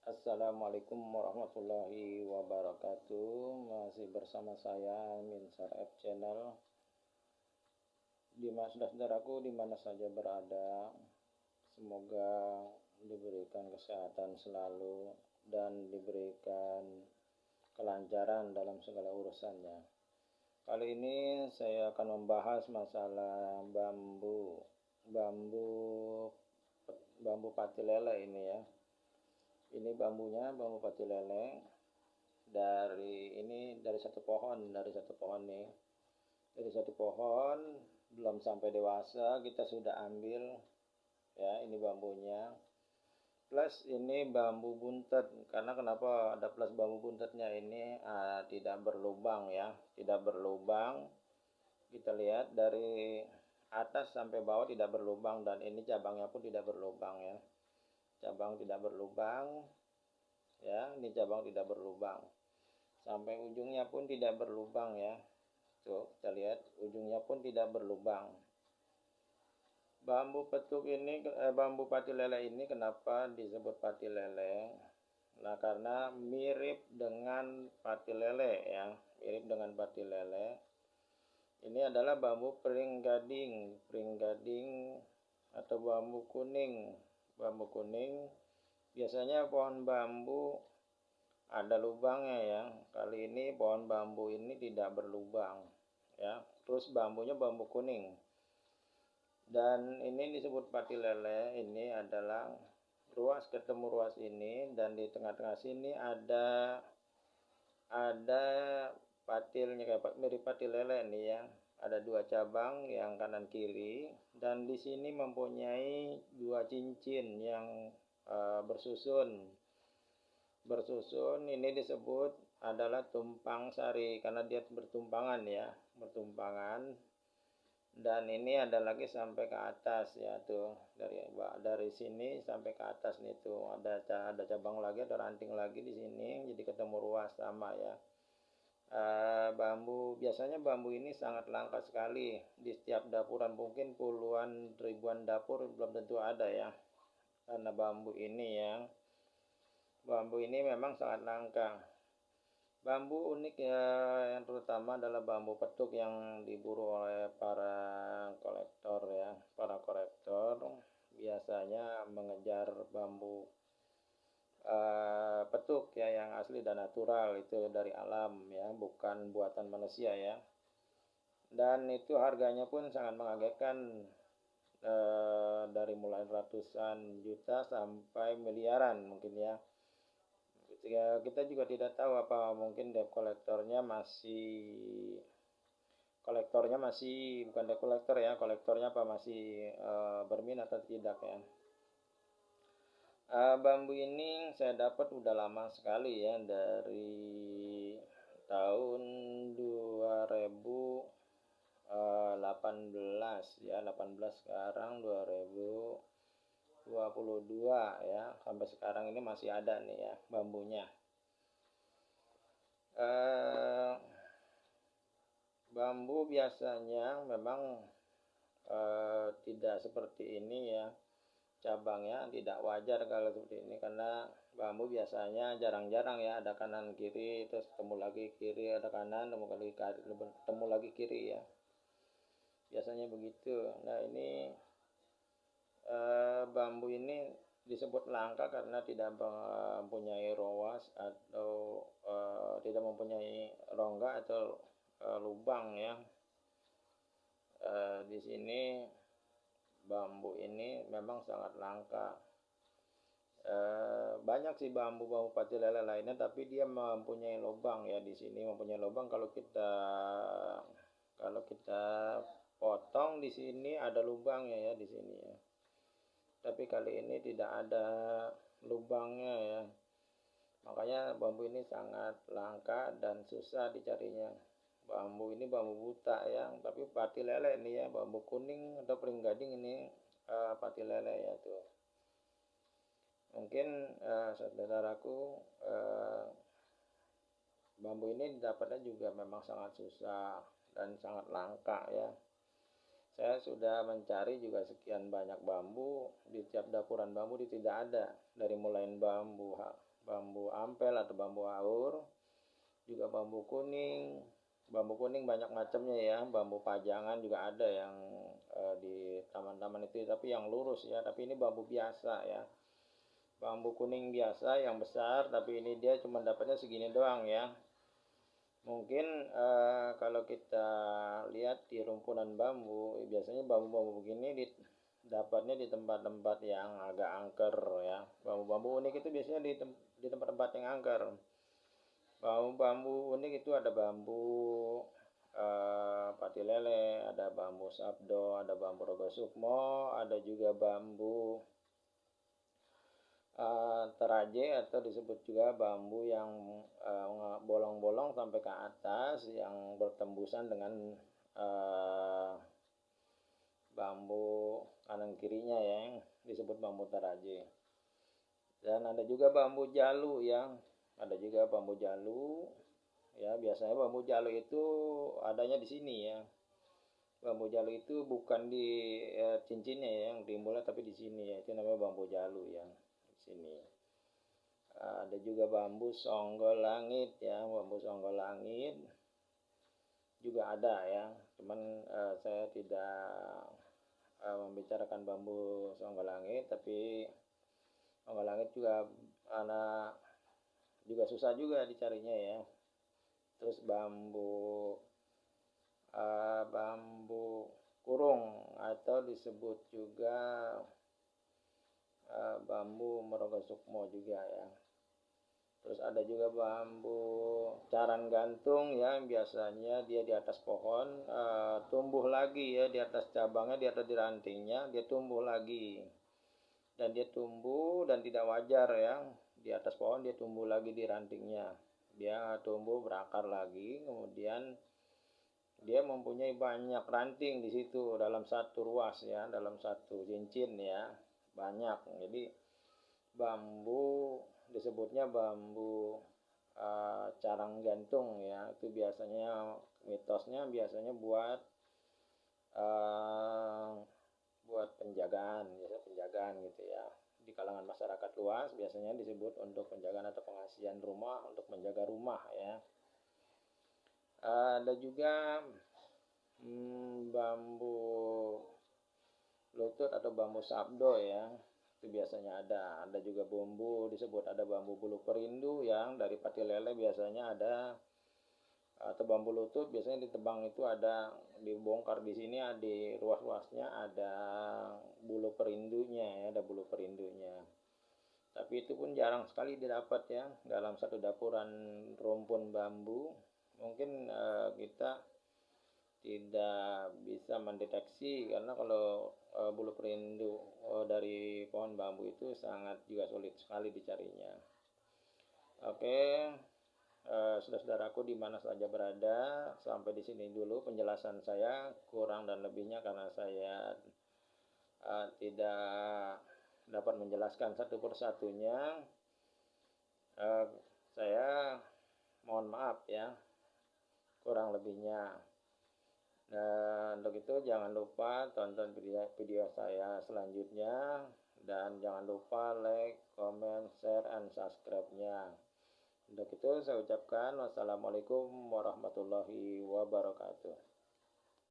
Assalamualaikum warahmatullahi wabarakatuh. Masih bersama saya Minsar F Channel. Saudara-saudaraku di mana saja berada, semoga diberikan kesehatan selalu dan diberikan kelancaran dalam segala urusannya. Kali ini saya akan membahas masalah bambu pati lele ini ya. Ini bambunya, bambu pati lele dari satu pohon nih. Dari satu pohon belum sampai dewasa kita sudah ambil ya, ini bambunya. Plus ini bambu buntet. Karena kenapa ada plus bambu buntetnya ini tidak berlubang ya, tidak berlubang. Kita lihat dari atas sampai bawah tidak berlubang, dan ini cabangnya pun tidak berlubang ya. Cabang tidak berlubang ya, ini cabang tidak berlubang, sampai ujungnya pun tidak berlubang ya. Tuh kita lihat ujungnya pun tidak berlubang. Bambu pati lele ini kenapa disebut pati lele? Nah, karena mirip dengan pati lele ya, mirip dengan pati lele. Ini adalah bambu pring gading atau bambu kuning. Bambu kuning biasanya pohon bambu ada lubangnya ya. Kali ini pohon bambu ini tidak berlubang ya. Terus bambunya bambu kuning. Dan ini disebut pati lele. Ini adalah ruas ketemu ruas ini, dan di tengah-tengah sini ada patilnya kayak mirip pati lele nih ya. Ada dua cabang yang kanan kiri, dan di sini mempunyai dua cincin yang bersusun. Ini disebut adalah tumpang sari karena dia bertumpangan ya, dan ini ada lagi sampai ke atas ya. Tuh dari sini sampai ke atas nih, tuh ada cabang lagi, ada ranting lagi di sini, jadi ketemu ruas sama ya. Biasanya bambu ini sangat langka sekali di setiap dapuran, mungkin puluhan ribuan dapur belum tentu ada ya, karena bambu ini memang sangat langka. Bambu unik ya, yang terutama adalah bambu petuk yang diburu oleh para kolektor ya. Para kolektor biasanya mengejar bambu petuk ya, yang asli dan natural, itu dari alam ya, bukan buatan manusia ya. Dan itu harganya pun sangat mengagetkan, dari mulai ratusan juta sampai miliaran mungkin ya. Kita juga tidak tahu apa mungkin debt kolektornya bukan debt kolektor ya, kolektornya apa masih berminat atau tidak ya. Bambu ini saya dapat udah lama sekali ya, dari tahun 2018 ya, 18 sekarang 2022 ya, sampai sekarang ini masih ada nih ya bambunya. Bambu biasanya memang tidak seperti ini ya, cabangnya tidak wajar kalau seperti ini, karena bambu biasanya jarang-jarang ya ada kanan kiri, terus temu lagi kiri, ada kanan, temu lagi kiri ya, biasanya begitu. Nah, ini bambu ini disebut langka karena tidak mempunyai ruas atau tidak mempunyai rongga atau lubang ya. Di sini bambu ini memang sangat langka. Banyak sih bambu pati lele lainnya, tapi dia mempunyai lubang ya. Di sini mempunyai lubang, kalau kita potong di sini ada lubangnya ya, di sini ya. Tapi kali ini tidak ada lubangnya ya. Makanya bambu ini sangat langka dan susah dicarinya. Bambu ini bambu buta ya, tapi pati lele ini ya, bambu kuning atau pring gading ini pati lele ya tuh. Mungkin saudaraku, bambu ini dapatnya juga memang sangat susah dan sangat langka ya. Saya sudah mencari juga sekian banyak bambu, di tiap dapuran bambu tidak ada, dari mulai bambu ampel atau bambu haur, juga bambu kuning. Bambu kuning banyak macamnya ya, bambu pajangan juga ada yang di taman-taman itu, tapi yang lurus ya. Tapi ini bambu biasa ya, bambu kuning biasa yang besar, tapi ini dia cuma dapatnya segini doang ya. Mungkin kalau kita lihat di rumpunan bambu, biasanya bambu-bambu begini dapatnya di tempat-tempat yang agak angker ya. Bambu-bambu unik itu biasanya di tempat-tempat yang angker. Bambu unik itu ada bambu pati lele, ada bambu sabdo, ada bambu rogo sukmo, ada juga bambu teraje atau disebut juga bambu yang bolong-bolong sampai ke atas yang bertembusan dengan bambu kanan kirinya yang disebut bambu teraje. Dan ada juga bambu jalu ya, ya. Biasanya bambu jalu itu adanya di sini ya. Bambu jalu itu bukan di cincinnya ya, yang timbulnya, tapi di sini ya, itu namanya bambu jalu ya, di sini. Ada juga bambu songgol langit ya, bambu songgol langit juga ada ya, cuman saya tidak membicarakan bambu songgol langit, tapi songgol langit juga susah juga dicarinya ya. Terus bambu kurung atau disebut juga bambu merogo sukmo juga ya. Terus ada juga bambu caran gantung ya, biasanya dia di atas pohon tumbuh lagi ya, di atas cabangnya, di atas di rantingnya dia tumbuh lagi, dan dia tumbuh dan tidak wajar ya, di atas pohon dia tumbuh lagi di rantingnya, dia tumbuh berakar lagi, kemudian dia mempunyai banyak ranting di situ dalam satu ruas ya, dalam satu cincin ya, banyak. Jadi bambu disebutnya bambu carang gantung ya, itu biasanya mitosnya biasanya buat penjagaan gitu ya, di kalangan masyarakat luas biasanya disebut untuk penjagaan atau pengasihan rumah, untuk menjaga rumah ya. Ada juga bambu lutut atau bambu sabdo ya, itu biasanya ada juga bambu disebut, ada bambu bulu perindu yang dari pati lele biasanya ada, atau bambu lutut biasanya ditebang itu ada, dibongkar di sini di ruas-ruasnya ada bulu perindunya ya, ada bulu perindunya. Tapi itu pun jarang sekali didapat ya dalam satu dapuran rumpun bambu. Mungkin kita tidak bisa mendeteksi, karena kalau bulu perindu dari pohon bambu itu sangat juga sulit sekali dicarinya. Oke, saudara-saudaraku di mana saja berada, sampai di sini dulu penjelasan saya, kurang dan lebihnya karena saya tidak dapat menjelaskan satu persatunya, saya mohon maaf ya kurang lebihnya. Dan untuk itu jangan lupa tonton video saya selanjutnya, dan jangan lupa like, comment, share, and subscribe-nya. Untuk itu saya ucapkan wassalamualaikum warahmatullahi wabarakatuh.